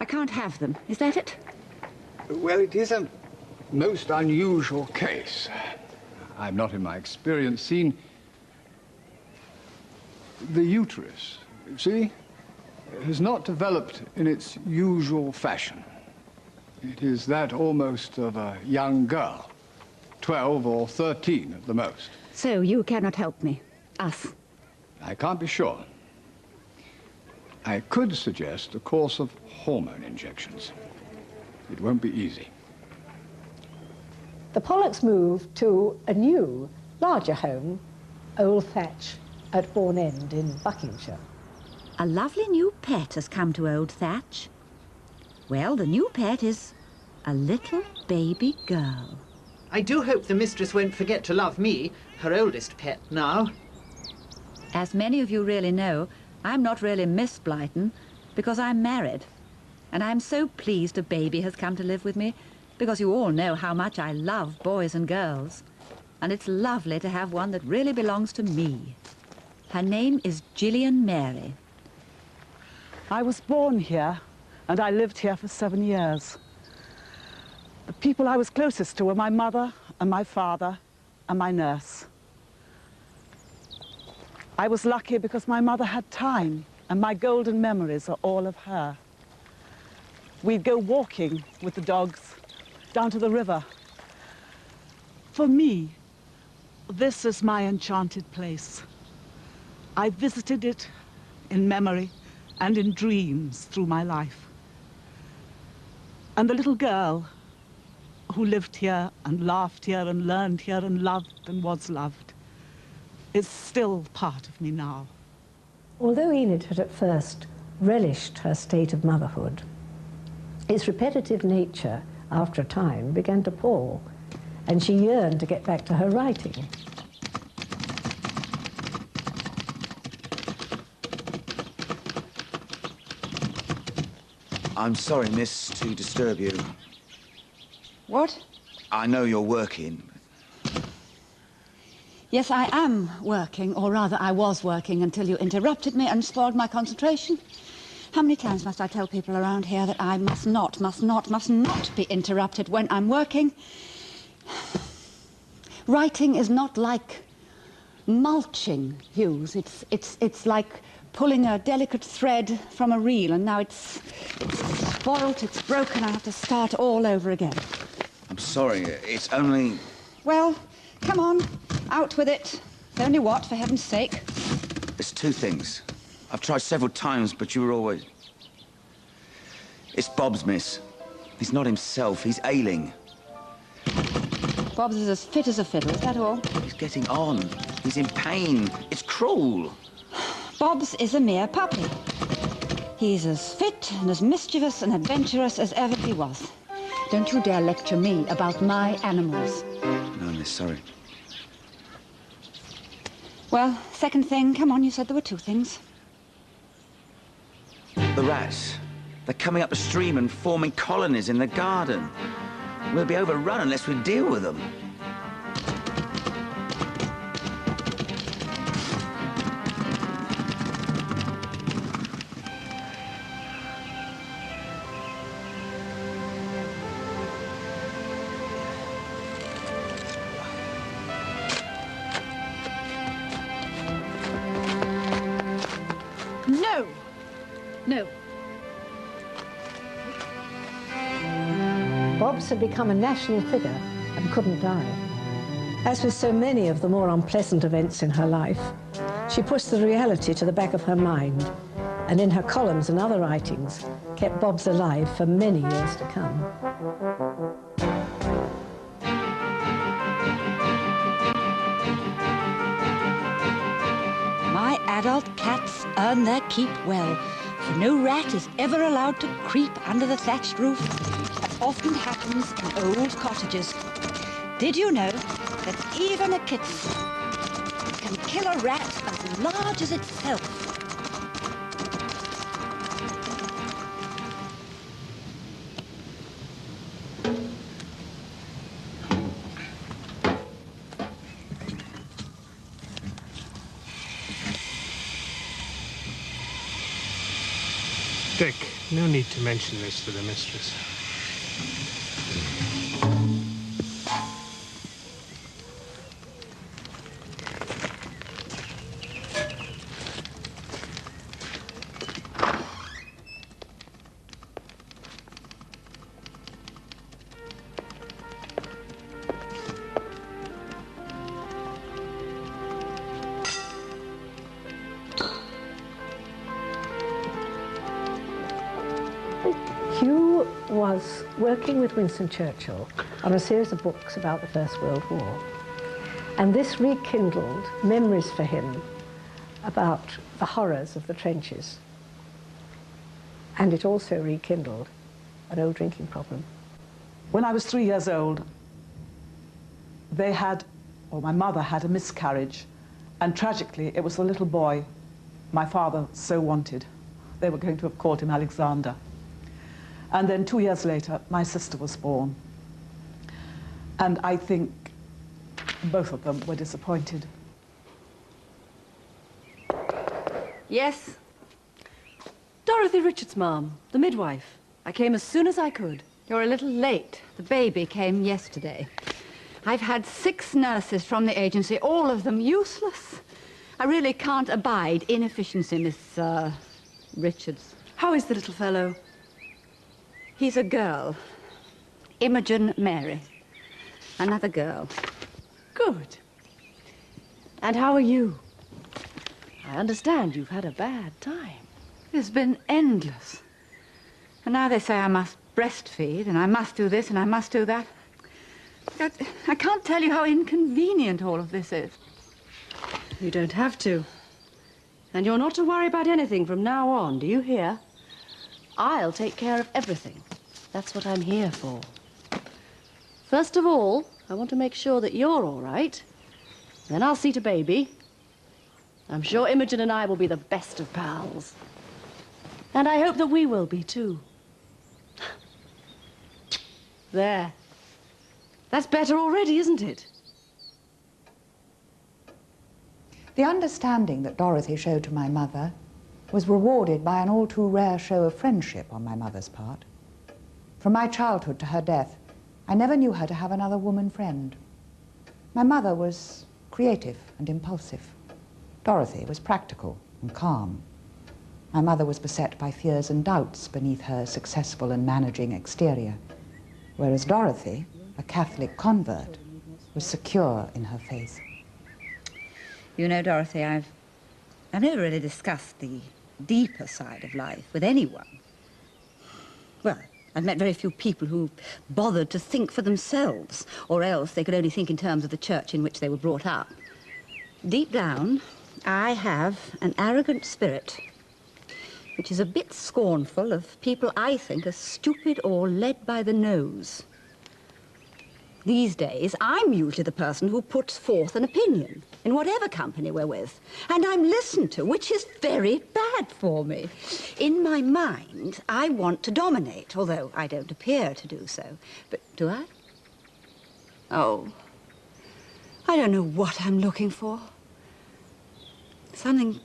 I can't have them. Is that it? Well, it is a most unusual case. I've not, in my experience, seen the uterus, you see, has not developed in its usual fashion. It is that almost of a young girl, 12 or 13 at the most. So you cannot help me? Us? I can't be sure. I could suggest a course of hormone injections. It won't be easy. The Pollocks moved to a new, larger home, Old Thatch, at Bourne End in Buckinghamshire. A lovely new pet has come to Old Thatch. Well, the new pet is a little baby girl. I do hope the mistress won't forget to love me, her oldest pet now. As many of you really know, I'm not really Miss Blyton because I'm married. And I'm so pleased a baby has come to live with me because you all know how much I love boys and girls. And it's lovely to have one that really belongs to me. Her name is Gillian Mary. I was born here and I lived here for 7 years. The people I was closest to were my mother and my father and my nurse. I was lucky because my mother had time, and my golden memories are all of her. We'd go walking with the dogs down to the river. For me, this is my enchanted place. I visited it in memory and in dreams through my life. And the little girl who lived here and laughed here and learned here and loved and was loved is still part of me now. Although Enid had at first relished her state of motherhood, its repetitive nature, after a time, began to pall, and she yearned to get back to her writing. I'm sorry, miss, to disturb you. What? I know you're working. Yes, I am working, or rather I was working until you interrupted me and spoiled my concentration. How many times must I tell people around here that I must not be interrupted when I'm working? Writing is not like mulching, Hughes. It's like pulling a delicate thread from a reel, and now it's spoilt, it's broken, I have to start all over again. I'm sorry, it's only... Well, come on, out with it. It's only what, for heaven's sake? There's two things. I've tried several times, but you were always... It's Bob's, miss. He's not himself, he's ailing. Bob's is as fit as a fiddle, is that all? He's getting on. He's in pain. It's cruel. Bob's is a mere puppy. He's as fit and as mischievous and adventurous as ever he was. Don't you dare lecture me about my animals. No, miss, sorry. Well, second thing, come on, you said there were two things. The rats. They're coming up the stream and forming colonies in the garden. We'll be overrun unless we deal with them. No! No. Bob's had become a national figure and couldn't die. As with so many of the more unpleasant events in her life, she pushed the reality to the back of her mind, and in her columns and other writings, kept Bob's alive for many years to come. My adult cats earn their keep well, for no rat is ever allowed to creep under the thatched roof, as often happens in old cottages. Did you know that even a kitten can kill a rat as large as itself? Dick. No need to mention this to the mistress. Hugh was working with Winston Churchill on a series of books about the First World War. And this rekindled memories for him about the horrors of the trenches. And it also rekindled an old drinking problem. When I was 3 years old, my mother had a miscarriage, and tragically it was the little boy my father so wanted. They were going to have called him Alexander. And then 2 years later, my sister was born. And I think both of them were disappointed. Yes? Dorothy Richards, ma'am, the midwife. I came as soon as I could. You're a little late. The baby came yesterday. I've had 6 nurses from the agency, all of them useless. I really can't abide inefficiency, Miss Richards. How is the little fellow? He's a girl. Imogen Mary. Another girl. Good. And how are you? I understand you've had a bad time. It's been endless. And now they say I must breastfeed, and I must do this, and I must do that. I can't tell you how inconvenient all of this is. You don't have to. And you're not to worry about anything from now on, do you hear? I'll take care of everything. That's what I'm here for. First of all, I want to make sure that you're all right. Then I'll see to baby. I'm sure Imogen and I will be the best of pals. And I hope that we will be, too. There. That's better already, isn't it? The understanding that Dorothy showed to my mother was rewarded by an all too rare show of friendship on my mother's part. From my childhood to her death, I never knew her to have another woman friend. My mother was creative and impulsive. Dorothy was practical and calm. My mother was beset by fears and doubts beneath her successful and managing exterior, whereas Dorothy, a Catholic convert, was secure in her faith. You know, Dorothy, I've never really discussed the deeper side of life with anyone. Well, I've met very few people who bothered to think for themselves, or else they could only think in terms of the church in which they were brought up. Deep down, I have an arrogant spirit, which is a bit scornful of people I think are stupid or led by the nose. These days, I'm usually the person who puts forth an opinion in whatever company we're with, and I'm listened to, which is very bad for me. In my mind, I want to dominate, although I don't appear to do so. But do I? Oh, I don't know what I'm looking for. Something